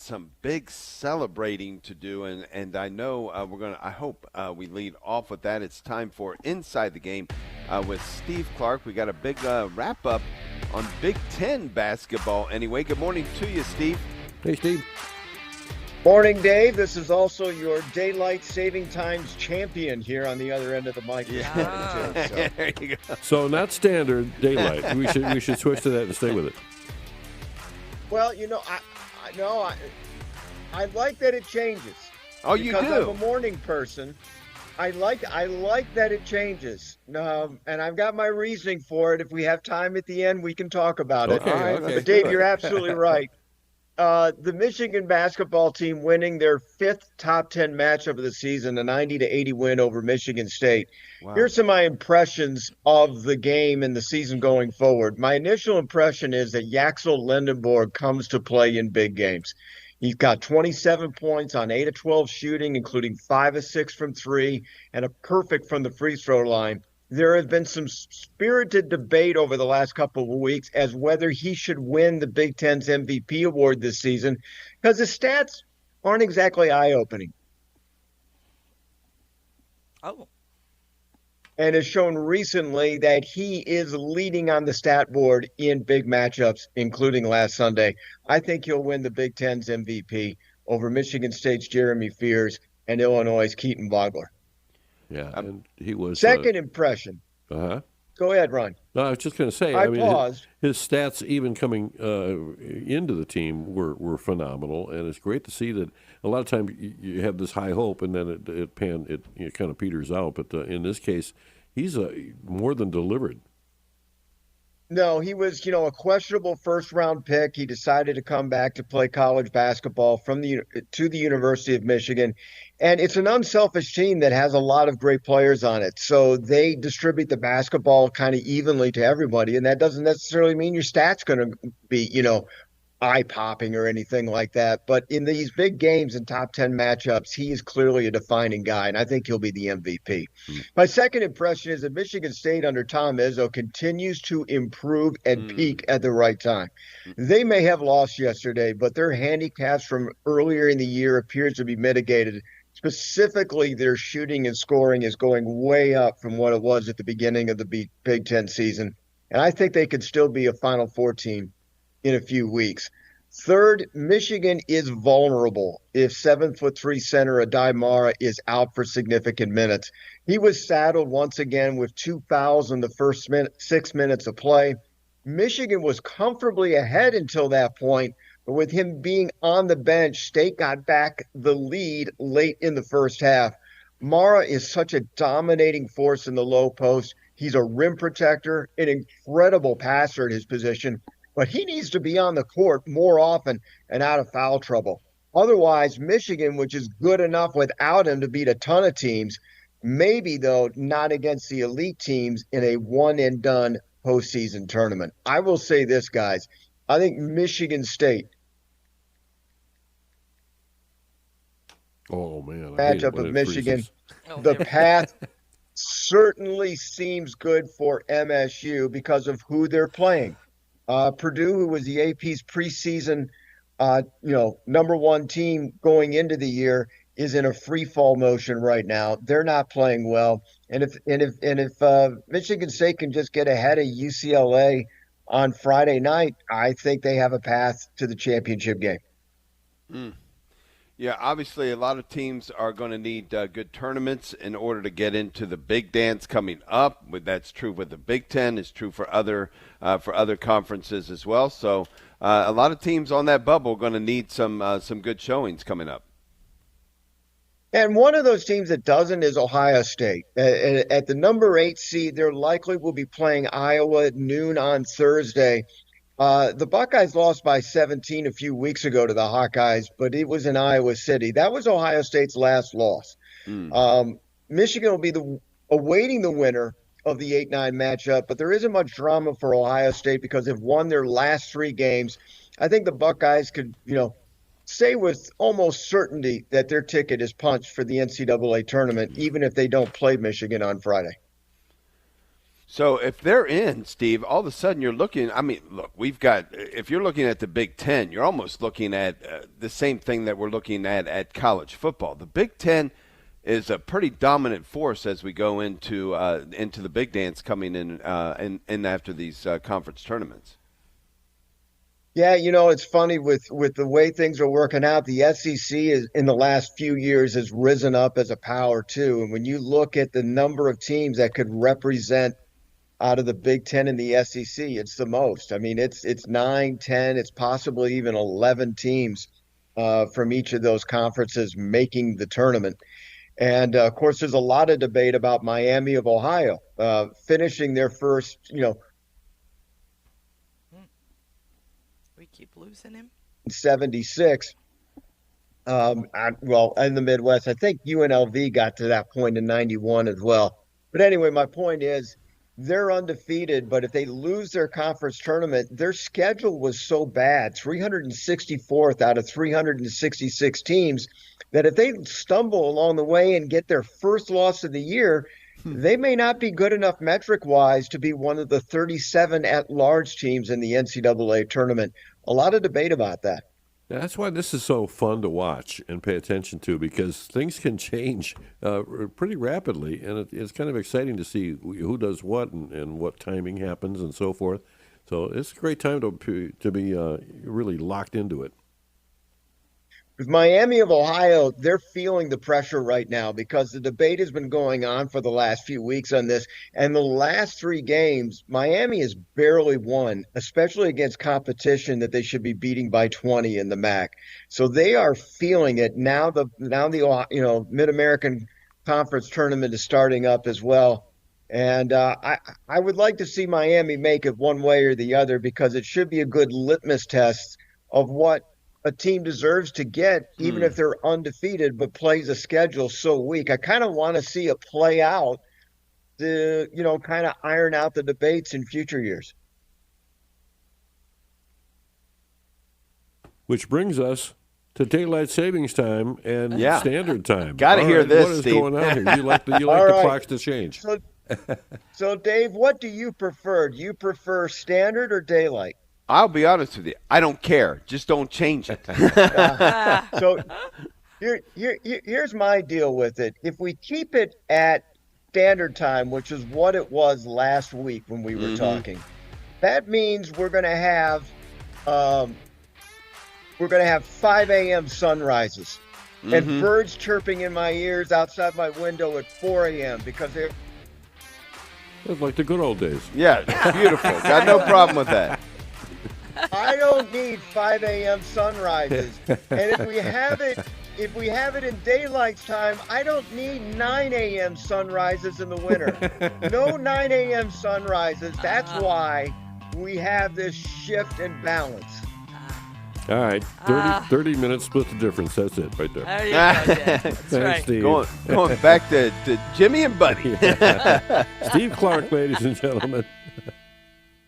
some big celebrating to do, and I know I hope we lead off with that. It's time for Inside the Game with Steve Clark. We got a big wrap up on Big Ten basketball. Anyway, good morning to you, Steve. Hey, Steve. Morning, Dave. This is also your daylight saving times champion here on the other end of the mic this morning, too. So. There you go. So not standard daylight. We should switch to that and stay with it. Well, I like that it changes. Oh, you do? Because I'm a morning person. I like that it changes. And I've got my reasoning for it. If we have time at the end, we can talk about it. Okay. But Dave, you're absolutely right. The Michigan basketball team winning their fifth top 10 matchup of the season, a 90-80 win over Michigan State. Wow. Here's some of my impressions of the game and the season going forward. My initial impression is that Yaxel Lindenborg comes to play in big games. He's got 27 points on 8 of 12 shooting, including 5 of 6 from 3, and a perfect from the free throw line. There has been some spirited debate over the last couple of weeks as whether he should win the Big Ten's MVP award this season because his stats aren't exactly eye-opening. Oh. And has shown recently that he is leading on the stat board in big matchups, including last Sunday. I think he'll win the Big Ten's MVP over Michigan State's Jeremy Fears and Illinois' Keaton Vogler. Yeah, and he was second impression. Uh-huh. Go ahead, Ron. No, I was just going to say. I mean, paused. His stats, even coming into the team, were phenomenal, and it's great to see that. A lot of times you have this high hope, and then it kind of peters out. But in this case, he's more than delivered. No, he was, a questionable first-round pick. He decided to come back to play college basketball to the University of Michigan. And it's an unselfish team that has a lot of great players on it. So they distribute the basketball kind of evenly to everybody. And that doesn't necessarily mean your stats going to be, eye-popping or anything like that. But in these big games and top 10 matchups, he is clearly a defining guy, and I think he'll be the MVP. My second impression is that Michigan State under Tom Izzo continues to improve and peak at the right time. They may have lost yesterday, but their handicaps from earlier in the year appears to be mitigated. Specifically, their shooting and scoring is going way up from what it was at the beginning of the Big Ten season. And I think they could still be a Final Four team in a few weeks. Third, Michigan is vulnerable if 7'3" center Adai Mara is out for significant minutes. He was saddled once again with 2 fouls in the first 6 minutes of play. Michigan was comfortably ahead until that point, but with him being on the bench, State got back the lead late in the first half. Mara is such a dominating force in the low post. He's a rim protector, an incredible passer at his position, but he needs to be on the court more often and out of foul trouble. Otherwise, Michigan, which is good enough without him to beat a ton of teams, maybe, though, not against the elite teams in a one-and-done postseason tournament. I will say this, guys. I think Michigan State matchup of Michigan, the path certainly seems good for MSU because of who they're playing. Purdue, who was the AP's preseason, number one team going into the year, is in a free fall motion right now. They're not playing well, and if Michigan State can just get ahead of UCLA on Friday night, I think they have a path to the championship game. Yeah, obviously a lot of teams are going to need good tournaments in order to get into the big dance coming up. That's true with the Big Ten. It's true for other conferences as well. So a lot of teams on that bubble are going to need some good showings coming up. And one of those teams that doesn't is Ohio State. At the number 8 seed, they're likely will be playing Iowa at noon on Thursday. The Buckeyes lost by 17 a few weeks ago to the Hawkeyes, but it was in Iowa City. That was Ohio State's last loss. Michigan will be awaiting the winner of the 8-9 matchup, but there isn't much drama for Ohio State because they've won their last 3 games. I think the Buckeyes could, say with almost certainty that their ticket is punched for the NCAA tournament, even if they don't play Michigan on Friday. So if they're in, Steve, all of a sudden you're looking. I mean, look, we've got. If you're looking at the Big Ten, you're almost looking at the same thing that we're looking at college football. The Big Ten is a pretty dominant force as we go into the big dance coming in after these conference tournaments. Yeah, it's funny with the way things are working out. The SEC is in the last few years has risen up as a power too. And when you look at the number of teams that could represent out of the Big Ten and the SEC, it's the most. I mean, it's 9, 10, it's possibly even 11 teams from each of those conferences making the tournament. And of course, there's a lot of debate about Miami of Ohio finishing their first, We keep losing him. 76. Well, in the Midwest, I think UNLV got to that point in 91 as well. But anyway, my point is they're undefeated, but if they lose their conference tournament, their schedule was so bad, 364th out of 366 teams, that if they stumble along the way and get their first loss of the year, they may not be good enough metric-wise to be one of the 37 at-large teams in the NCAA tournament. A lot of debate about that. That's why this is so fun to watch and pay attention to, because things can change pretty rapidly, and it's kind of exciting to see who does what and what timing happens and so forth. So it's a great time to be really locked into it. With Miami of Ohio, they're feeling the pressure right now because the debate has been going on for the last few weeks on this. And the last 3 games, Miami has barely won, especially against competition that they should be beating by 20 in the MAC. So they are feeling it now. The Mid-American Conference tournament is starting up as well. And I would like to see Miami make it one way or the other because it should be a good litmus test of what a team deserves to get, even if they're undefeated, but plays a schedule so weak. I kind of want to see it play out to, kind of iron out the debates in future years. Which brings us to daylight savings time and standard time. Got to hear this, what is Steve. going on here? You like the clocks to change. So, Dave, what do you prefer? Do you prefer standard or daylight? I'll be honest with you. I don't care. Just don't change it. So here's my deal with it. If we keep it at standard time, which is what it was last week when we were talking, that means we're going to have 5 a.m. sunrises and birds chirping in my ears outside my window at 4 a.m. because they're like the good old days. Yeah, it's beautiful. Got no problem with that. I don't need 5 a.m. sunrises. And if we have it in daylight time, I don't need 9 a.m. sunrises in the winter. No 9 a.m. sunrises. That's why we have this shift in balance. All right, 30 minutes split the difference. That's it right there. There you go, Dad. That's Thanks, right. Steve. Going back to Jimmy and Buddy. Steve Clark, ladies and gentlemen.